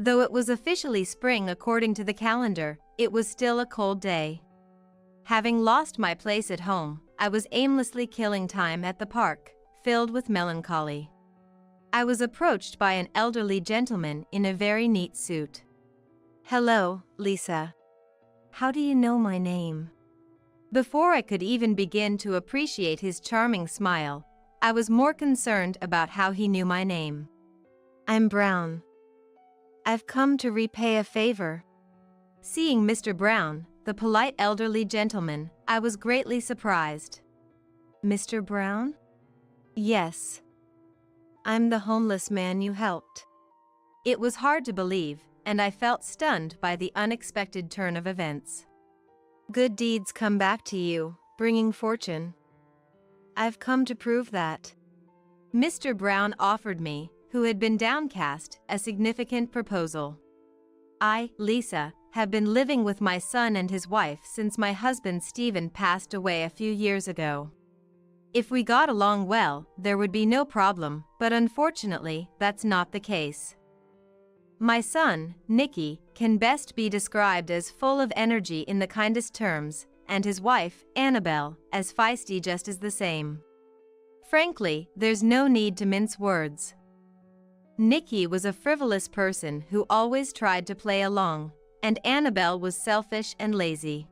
Though it was officially spring according to the calendar, it was still a cold day. Having lost my place at home, I was aimlessly killing time at the park, filled with melancholy. I was approached by an elderly gentleman in a very neat suit. "Hello, Lisa. How do you know my name?" Before I could even begin to appreciate his charming smile, I was more concerned about how he knew my name. "I'm Brown. I've come to repay a favor." Seeing Mr. Brown, the polite elderly gentleman, I was greatly surprised. "Mr. Brown?" "Yes. I'm the homeless man you helped." It was hard to believe, and I felt stunned by the unexpected turn of events. "Good deeds come back to you, bringing fortune. I've come to prove that." Mr. Brown offered me, who had been downcast, a significant proposal. I, Lisa, have been living with my son and his wife since my husband Stephen passed away a few years ago. If we got along well, there would be no problem, but unfortunately, that's not the case. My son, Nicky, can best be described as full of energy in the kindest terms, and his wife, Annabelle, as feisty just as the same. Frankly, there's no need to mince words. Nicky was a frivolous person who always tried to play along, and Annabelle was selfish and lazy.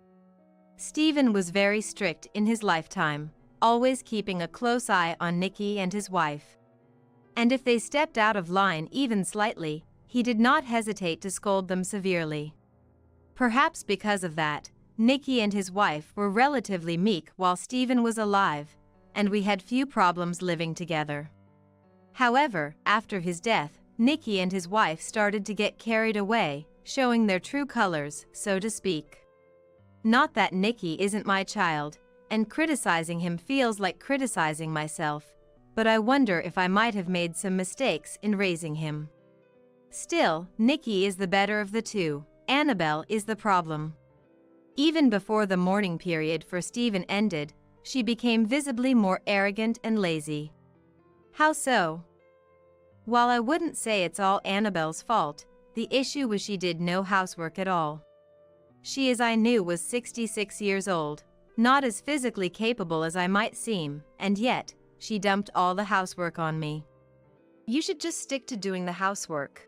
Stephen was very strict in his lifetime, always keeping a close eye on Nicky and his wife. And if they stepped out of line even slightly, he did not hesitate to scold them severely. Perhaps because of that, Nicky and his wife were relatively meek while Stephen was alive, and we had few problems living together. However, after his death, Nicky and his wife started to get carried away, showing their true colors, so to speak. Not that Nicky isn't my child, and criticizing him feels like criticizing myself, but I wonder if I might have made some mistakes in raising him. Still, Nicky is the better of the two, Annabelle is the problem. Even before the mourning period for Stephen ended, she became visibly more arrogant and lazy. How so? While I wouldn't say it's all Annabelle's fault, the issue was she did no housework at all. She, as I knew, was 66 years old, not as physically capable as I might seem, and yet, she dumped all the housework on me. "You should just stick to doing the housework."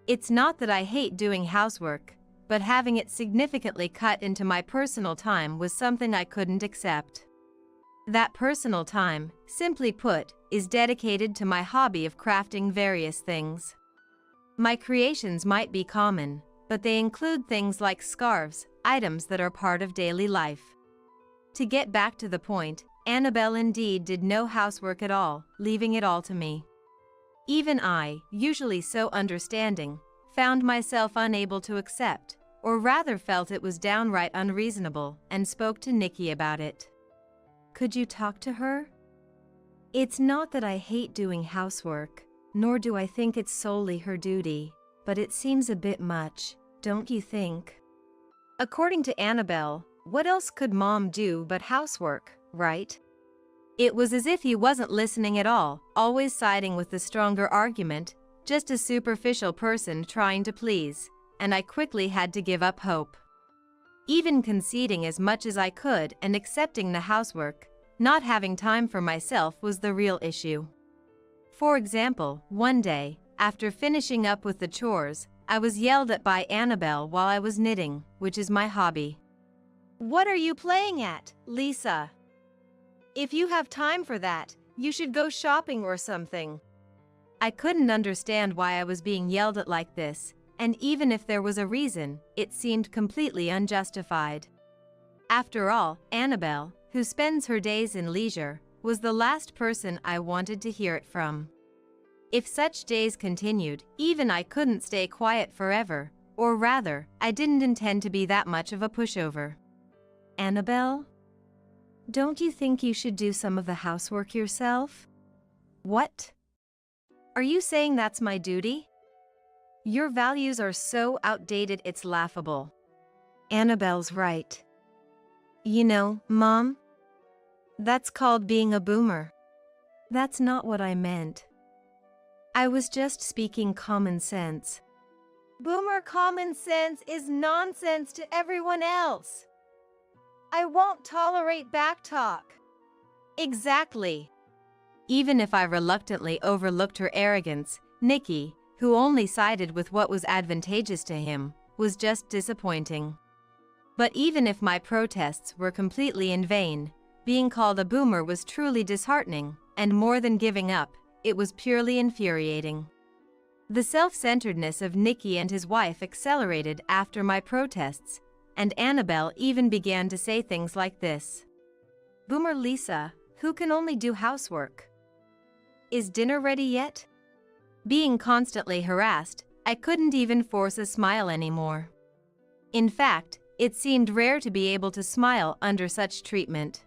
It's not that I hate doing housework, but having it significantly cut into my personal time was something I couldn't accept. That personal time, simply put, is dedicated to my hobby of crafting various things. My creations might be common, but they include things like scarves, items that are part of daily life. To get back to the point, Annabelle indeed did no housework at all, leaving it all to me. Even I, usually so understanding, found myself unable to accept, or rather felt it was downright unreasonable, and spoke to Nicky about it. "Could you talk to her? It's not that I hate doing housework, nor do I think it's solely her duty, but it seems a bit much, don't you think?" According to Annabelle, what else could Mom do but housework, right? It was as if he wasn't listening at all, always siding with the stronger argument, just a superficial person trying to please, and I quickly had to give up hope. Even conceding as much as I could and accepting the housework, not having time for myself was the real issue. For example, one day, after finishing up with the chores, I was yelled at by Annabelle while I was knitting, which is my hobby. "What are you playing at, Lisa? If you have time for that, you should go shopping or something." I couldn't understand why I was being yelled at like this, and even if there was a reason, it seemed completely unjustified. After all, Annabelle, who spends her days in leisure, was the last person I wanted to hear it from. If such days continued, even I couldn't stay quiet forever, or rather, I didn't intend to be that much of a pushover. "Annabelle? Don't you think you should do some of the housework yourself?" "What? Are you saying that's my duty? Your values are so outdated it's laughable." Annabelle's right. "You know, Mom, that's called being a boomer." "That's not what I meant. I was just speaking common sense. Boomer common sense is nonsense to everyone else. I won't tolerate backtalk. Exactly. Even if I reluctantly overlooked her arrogance, Nikki, who only sided with what was advantageous to him, was just disappointing. But even if my protests were completely in vain, being called a boomer was truly disheartening, and more than giving up, it was purely infuriating. The self-centeredness of Nikki and his wife accelerated after my protests, and Annabelle even began to say things like this. Boomer Lisa, who can only do housework. Is dinner ready yet? Being constantly harassed, I couldn't even force a smile anymore. In fact, it seemed rare to be able to smile under such treatment.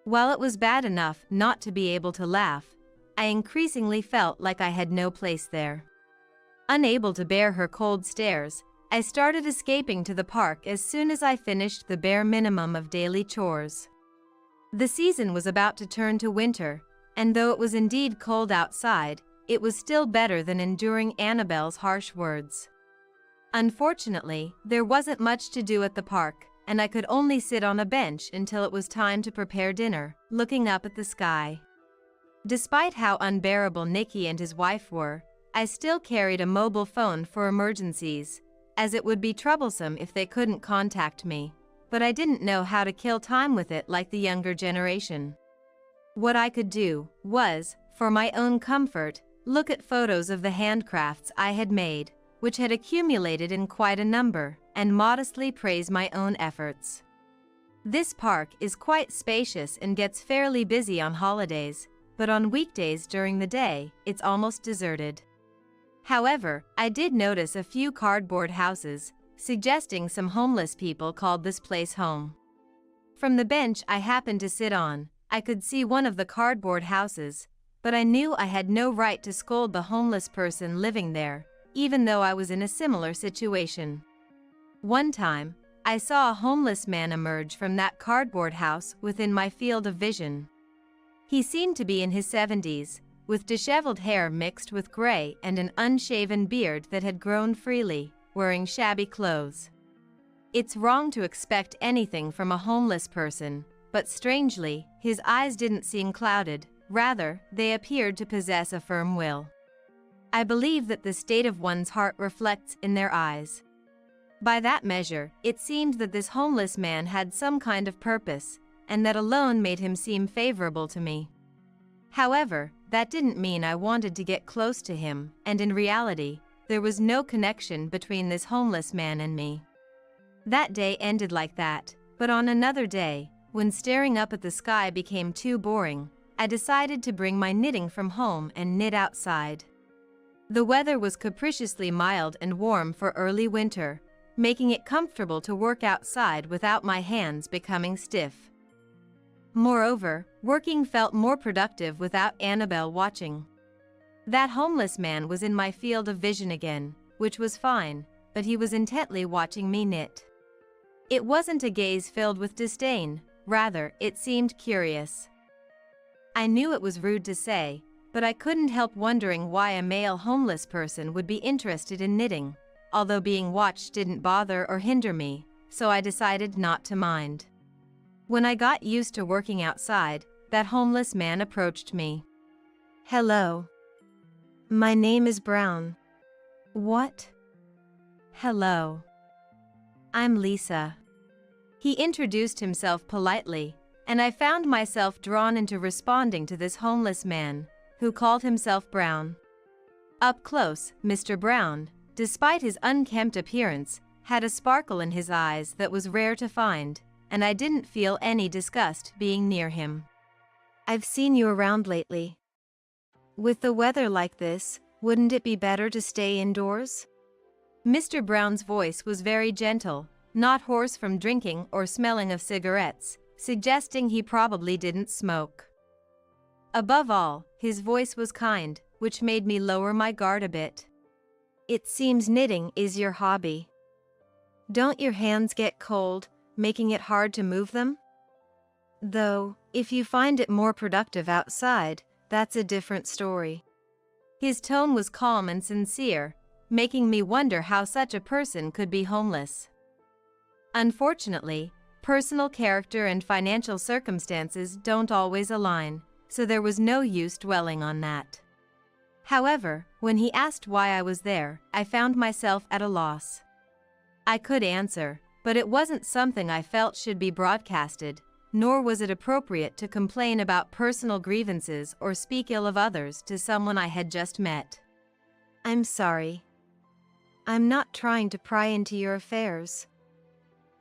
While it was bad enough not to be able to laugh, I increasingly felt like I had no place there. Unable to bear her cold stares, I started escaping to the park as soon as I finished the bare minimum of daily chores. The season was about to turn to winter, and though it was indeed cold outside, it was still better than enduring Annabelle's harsh words. Unfortunately, there wasn't much to do at the park, and I could only sit on a bench until it was time to prepare dinner, looking up at the sky. Despite how unbearable Nikki and his wife were, I still carried a mobile phone for emergencies, as it would be troublesome if they couldn't contact me, but I didn't know how to kill time with it like the younger generation. What I could do was, for my own comfort, look at photos of the handcrafts I had made, which had accumulated in quite a number, and modestly praise my own efforts. This park is quite spacious and gets fairly busy on holidays, but on weekdays during the day, it's almost deserted. However, I did notice a few cardboard houses, suggesting some homeless people called this place home. From the bench I happened to sit on, I could see one of the cardboard houses, but I knew I had no right to scold the homeless person living there, even though I was in a similar situation. One time, I saw a homeless man emerge from that cardboard house within my field of vision. He seemed to be in his 70s, with disheveled hair mixed with gray and an unshaven beard that had grown freely, wearing shabby clothes. It's wrong to expect anything from a homeless person, but strangely, his eyes didn't seem clouded, rather, they appeared to possess a firm will. I believe that the state of one's heart reflects in their eyes. By that measure, it seemed that this homeless man had some kind of purpose, and that alone made him seem favorable to me. However, that didn't mean I wanted to get close to him, and in reality, there was no connection between this homeless man and me. That day ended like that, but on another day, when staring up at the sky became too boring, I decided to bring my knitting from home and knit outside. The weather was capriciously mild and warm for early winter, making it comfortable to work outside without my hands becoming stiff. Moreover, working felt more productive without Annabelle watching. That homeless man was in my field of vision again, which was fine, but he was intently watching me knit. It wasn't a gaze filled with disdain, rather, it seemed curious. I knew it was rude to say, but I couldn't help wondering why a male homeless person would be interested in knitting, although being watched didn't bother or hinder me, so I decided not to mind. When I got used to working outside, that homeless man approached me. Hello. My name is Brown. What? Hello. I'm Lisa. He introduced himself politely, and I found myself drawn into responding to this homeless man, who called himself Brown. Up close, Mr. Brown, despite his unkempt appearance, had a sparkle in his eyes that was rare to find, and I didn't feel any disgust being near him. I've seen you around lately. With the weather like this, wouldn't it be better to stay indoors? Mr. Brown's voice was very gentle, not hoarse from drinking or smelling of cigarettes, suggesting he probably didn't smoke. Above all, his voice was kind, which made me lower my guard a bit. It seems knitting is your hobby. Don't your hands get cold, making it hard to move them? Though, if you find it more productive outside, that's a different story. His tone was calm and sincere, making me wonder how such a person could be homeless. Unfortunately, personal character and financial circumstances don't always align, so there was no use dwelling on that. However, when he asked why I was there, I found myself at a loss. I could answer, but it wasn't something I felt should be broadcasted, nor was it appropriate to complain about personal grievances or speak ill of others to someone I had just met. I'm sorry. I'm not trying to pry into your affairs.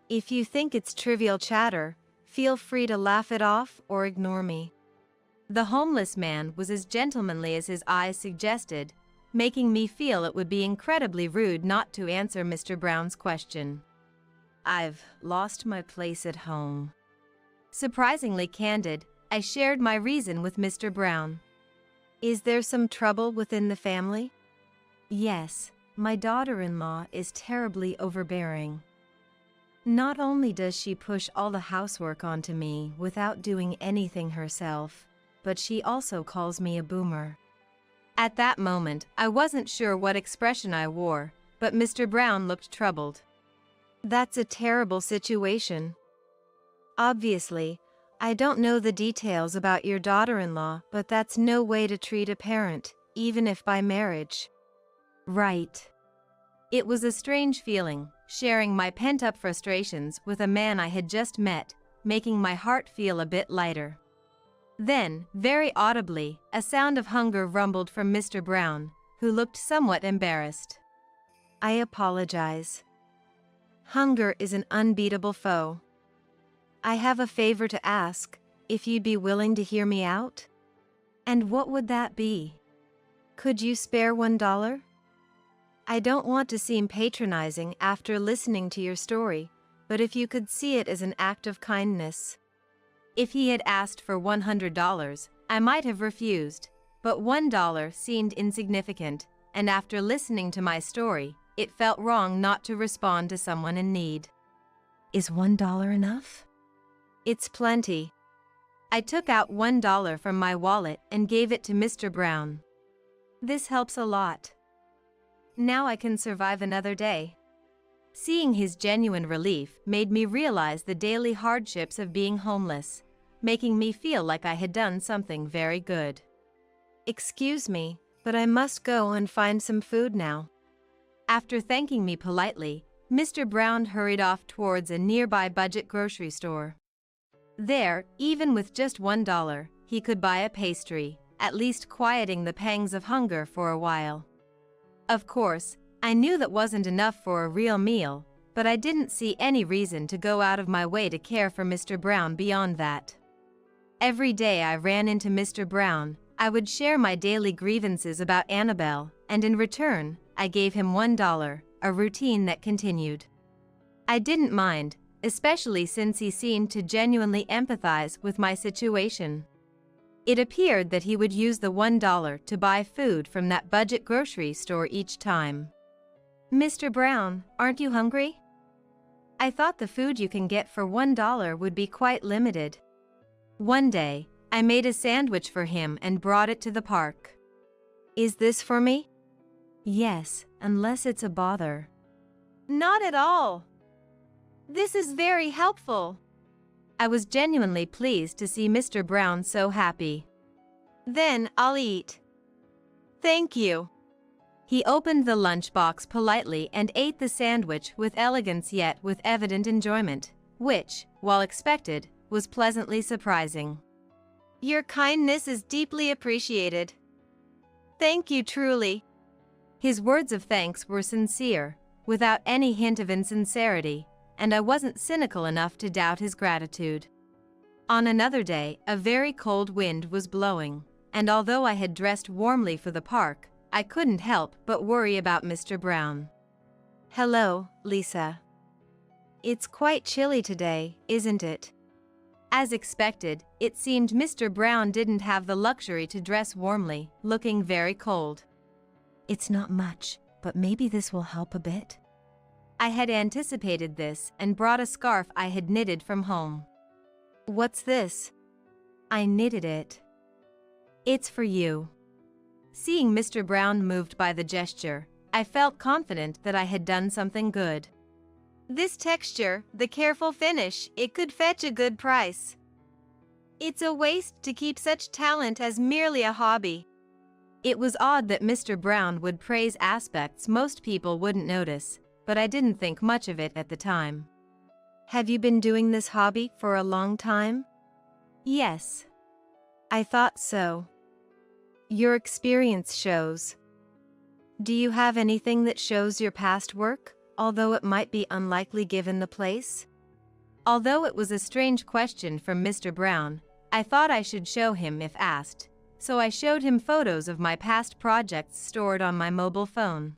If you think it's trivial chatter, feel free to laugh it off or ignore me. The homeless man was as gentlemanly as his eyes suggested, making me feel it would be incredibly rude not to answer Mr. Brown's question. I've lost my place at home. Surprisingly candid, I shared my reason with Mr. Brown. Is there some trouble within the family? Yes, my daughter-in-law is terribly overbearing. Not only does she push all the housework onto me without doing anything herself, but she also calls me a boomer. At that moment, I wasn't sure what expression I wore, but Mr. Brown looked troubled. That's a terrible situation. Obviously, I don't know the details about your daughter-in-law, but that's no way to treat a parent, even if by marriage. Right. It was a strange feeling, sharing my pent-up frustrations with a man I had just met, making my heart feel a bit lighter. Then, very audibly, a sound of hunger rumbled from Mr. Brown, who looked somewhat embarrassed. I apologize. Hunger is an unbeatable foe. I have a favor to ask, if you'd be willing to hear me out? And what would that be? Could you spare $1? I don't want to seem patronizing after listening to your story, but if you could see it as an act of kindness. If he had asked for $100, I might have refused, but $1 seemed insignificant, and after listening to my story, it felt wrong not to respond to someone in need. Is $1 enough? It's plenty. I took out $1 from my wallet and gave it to Mr. Brown. This helps a lot. Now I can survive another day. Seeing his genuine relief made me realize the daily hardships of being homeless, making me feel like I had done something very good. Excuse me, but I must go and find some food now. After thanking me politely, Mr. Brown hurried off towards a nearby budget grocery store. There, even with just $1, he could buy a pastry, at least quieting the pangs of hunger for a while. Of course, I knew that wasn't enough for a real meal, but I didn't see any reason to go out of my way to care for Mr. Brown beyond that. Every day I ran into Mr. Brown, I would share my daily grievances about Annabelle, and in return, I gave him $1, a routine that continued. I didn't mind, especially since he seemed to genuinely empathize with my situation. It appeared that he would use the $1 to buy food from that budget grocery store each time. Mr. Brown, aren't you hungry? I thought the food you can get for $1 would be quite limited. One day, I made a sandwich for him and brought it to the park. Is this for me? Yes, unless it's a bother. Not at all. This is very helpful. I was genuinely pleased to see Mr. Brown so happy. Then I'll eat. Thank you. He opened the lunchbox politely and ate the sandwich with elegance yet with evident enjoyment, which, while expected, was pleasantly surprising. Your kindness is deeply appreciated. Thank you truly. His words of thanks were sincere, without any hint of insincerity, and I wasn't cynical enough to doubt his gratitude. On another day, a very cold wind was blowing, and although I had dressed warmly for the park, I couldn't help but worry about Mr. Brown. Hello, Lisa. It's quite chilly today, isn't it? As expected, it seemed Mr. Brown didn't have the luxury to dress warmly, looking very cold. It's not much, but maybe this will help a bit. I had anticipated this and brought a scarf I had knitted from home. What's this? I knitted it. It's for you. Seeing Mr. Brown moved by the gesture, I felt confident that I had done something good. This texture, the careful finish, it could fetch a good price. It's a waste to keep such talent as merely a hobby. It was odd that Mr. Brown would praise aspects most people wouldn't notice, but I didn't think much of it at the time. Have you been doing this hobby for a long time? Yes. I thought so. Your experience shows. Do you have anything that shows your past work, although it might be unlikely given the place? Although it was a strange question from Mr. Brown, I thought I should show him if asked, so I showed him photos of my past projects stored on my mobile phone.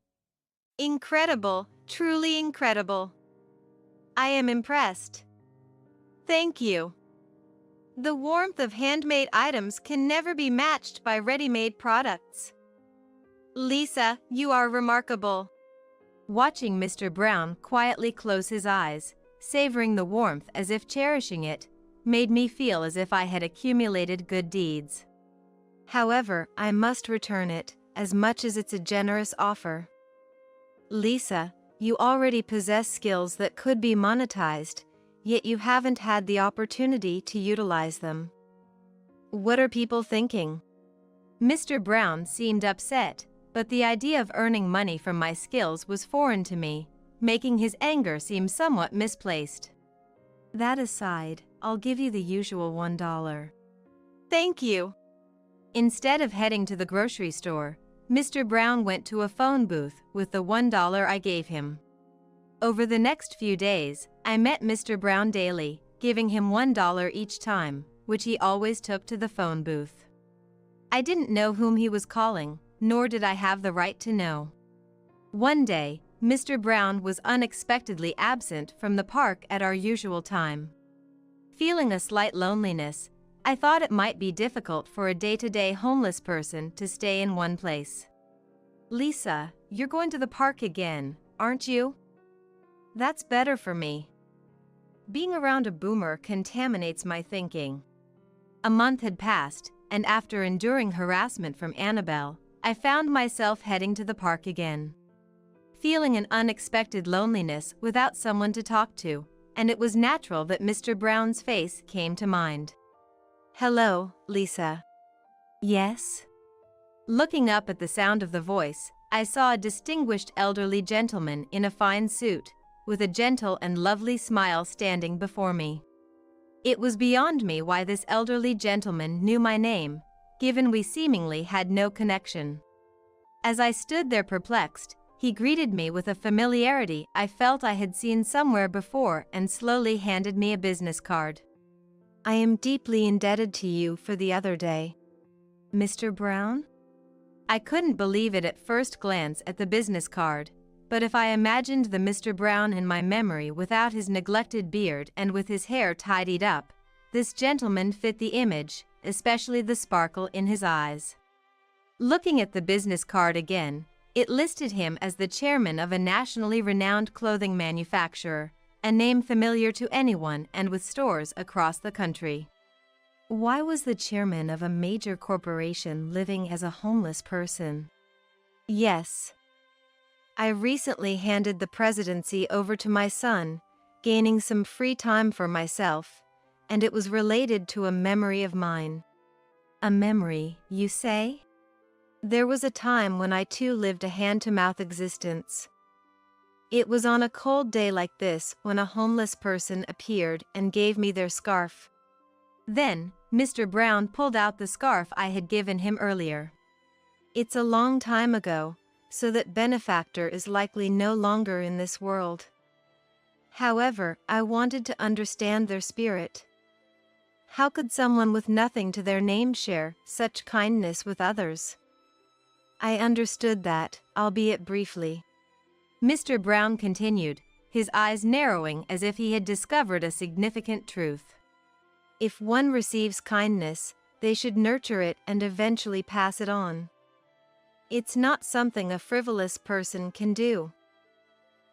Incredible, truly incredible. I am impressed. Thank you. The warmth of handmade items can never be matched by ready-made products. Lisa, you are remarkable. Watching Mr. Brown quietly close his eyes, savoring the warmth as if cherishing it, made me feel as if I had accumulated good deeds. However, I must return it, as much as it's a generous offer. Lisa, you already possess skills that could be monetized, yet you haven't had the opportunity to utilize them. What are people thinking? Mr. Brown seemed upset, but the idea of earning money from my skills was foreign to me, making his anger seem somewhat misplaced. That aside, I'll give you the usual $1. Thank you. Instead of heading to the grocery store, Mr. Brown went to a phone booth with the $1 I gave him. Over the next few days, I met Mr. Brown daily, giving him $1 each time, which he always took to the phone booth. I didn't know whom he was calling, nor did I have the right to know. One day, Mr. Brown was unexpectedly absent from the park at our usual time. Feeling a slight loneliness, I thought it might be difficult for a day-to-day homeless person to stay in one place. Lisa, you're going to the park again, aren't you? That's better for me. Being around a boomer contaminates my thinking. A month had passed, and after enduring harassment from Annabelle, I found myself heading to the park again. Feeling an unexpected loneliness without someone to talk to, and it was natural that Mr. Brown's face came to mind. Hello, Lisa. Yes? Looking up at the sound of the voice, I saw a distinguished elderly gentleman in a fine suit, with a gentle and lovely smile standing before me. It was beyond me why this elderly gentleman knew my name, given we seemingly had no connection. As I stood there perplexed, he greeted me with a familiarity I felt I had seen somewhere before and slowly handed me a business card. I am deeply indebted to you for the other day. Mr. Brown? I couldn't believe it at first glance at the business card, but if I imagined the Mr. Brown in my memory without his neglected beard and with his hair tidied up, this gentleman fit the image, especially the sparkle in his eyes. Looking at the business card again, it listed him as the chairman of a nationally renowned clothing manufacturer, a name familiar to anyone and with stores across the country. Why was the chairman of a major corporation living as a homeless person? Yes. I recently handed the presidency over to my son, gaining some free time for myself, and it was related to a memory of mine. A memory, you say? There was a time when I too lived a hand-to-mouth existence. It was on a cold day like this when a homeless person appeared and gave me their scarf. Then, Mr. Brown pulled out the scarf I had given him earlier. It's a long time ago, so that benefactor is likely no longer in this world. However, I wanted to understand their spirit. How could someone with nothing to their name share such kindness with others? I understood that, albeit briefly. Mr. Brown continued, his eyes narrowing as if he had discovered a significant truth. If one receives kindness, they should nurture it and eventually pass it on. It's not something a frivolous person can do.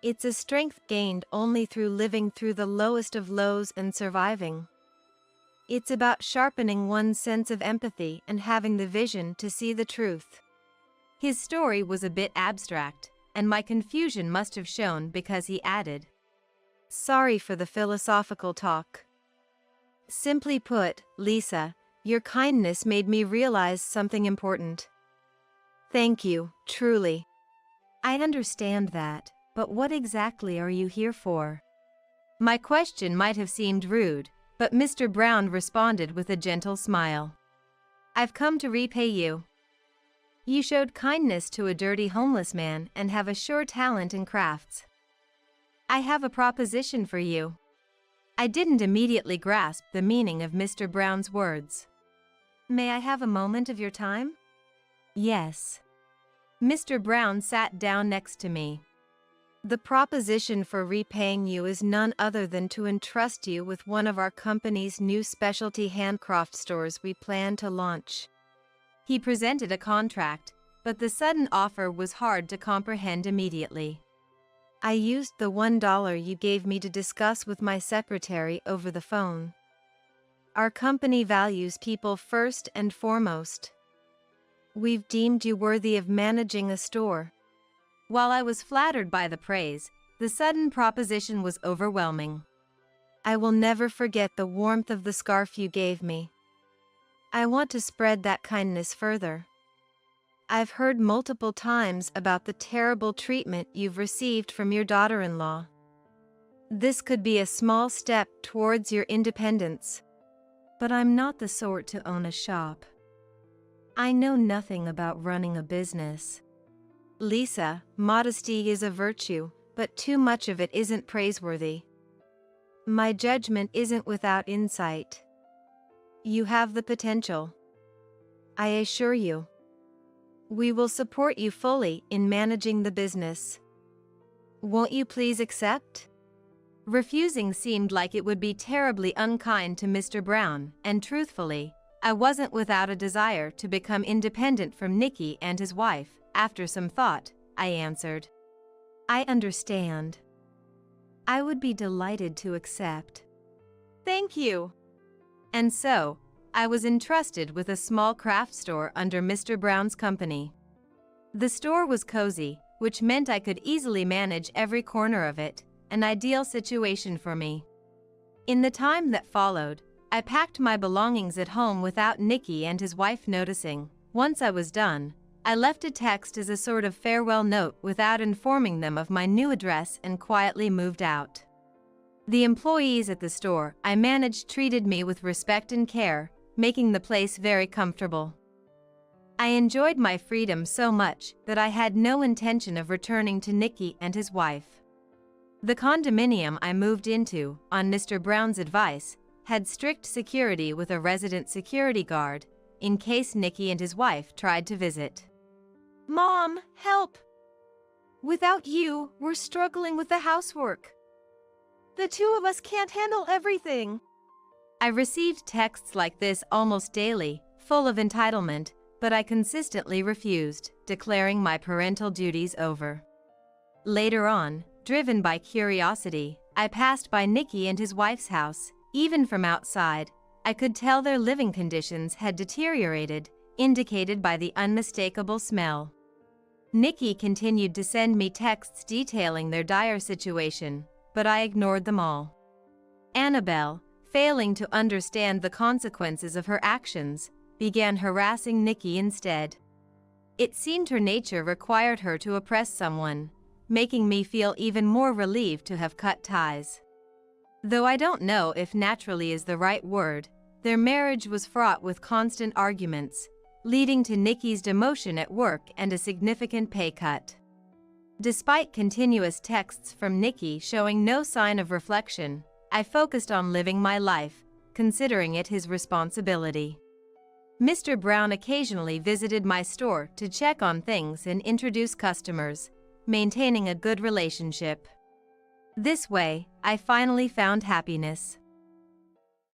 It's a strength gained only through living through the lowest of lows and surviving. It's about sharpening one's sense of empathy and having the vision to see the truth. His story was a bit abstract, and my confusion must have shown because he added, Sorry for the philosophical talk. Simply put, Lisa, your kindness made me realize something important. Thank you, truly. I understand that, but what exactly are you here for? My question might have seemed rude, but Mr. Brown responded with a gentle smile. I've come to repay you. You showed kindness to a dirty homeless man and have a sure talent in crafts. I have a proposition for you. I didn't immediately grasp the meaning of Mr. Brown's words. May I have a moment of your time? Yes. Mr. Brown sat down next to me. The proposition for repaying you is none other than to entrust you with one of our company's new specialty handcraft stores we plan to launch. He presented a contract, but the sudden offer was hard to comprehend immediately. I used the $1 you gave me to discuss with my secretary over the phone. Our company values people first and foremost. We've deemed you worthy of managing a store. While I was flattered by the praise, the sudden proposition was overwhelming. I will never forget the warmth of the scarf you gave me. I want to spread that kindness further. I've heard multiple times about the terrible treatment you've received from your daughter-in-law. This could be a small step towards your independence. But I'm not the sort to own a shop. I know nothing about running a business. Lisa, modesty is a virtue, but too much of it isn't praiseworthy. My judgment isn't without insight. You have the potential. I assure you. We will support you fully in managing the business. Won't you please accept? Refusing seemed like it would be terribly unkind to Mr. Brown, and truthfully, I wasn't without a desire to become independent from Nicky and his wife. After some thought, I answered, I understand. I would be delighted to accept. Thank you. And so, I was entrusted with a small craft store under Mr. Brown's company. The store was cozy, which meant I could easily manage every corner of it, an ideal situation for me. In the time that followed, I packed my belongings at home without Nicky and his wife noticing. Once I was done, I left a text as a sort of farewell note without informing them of my new address and quietly moved out. The employees at the store I managed treated me with respect and care, making the place very comfortable. I enjoyed my freedom so much that I had no intention of returning to Nicky and his wife. The condominium I moved into, on Mr. Brown's advice, had strict security with a resident security guard, in case Nicky and his wife tried to visit. Mom, help! Without you, we're struggling with the housework. The two of us can't handle everything. I received texts like this almost daily, full of entitlement, but I consistently refused, declaring my parental duties over. Later on, driven by curiosity, I passed by Nicky and his wife's house. Even from outside, I could tell their living conditions had deteriorated, indicated by the unmistakable smell. Nicky continued to send me texts detailing their dire situation, but I ignored them all. Annabelle, failing to understand the consequences of her actions, began harassing Nicky instead. It seemed her nature required her to oppress someone, making me feel even more relieved to have cut ties. Though I don't know if naturally is the right word, their marriage was fraught with constant arguments, leading to Nicky's demotion at work and a significant pay cut. Despite continuous texts from Nicky showing no sign of reflection, I focused on living my life, considering it his responsibility. Mr. Brown occasionally visited my store to check on things and introduce customers, maintaining a good relationship. This way, I finally found happiness.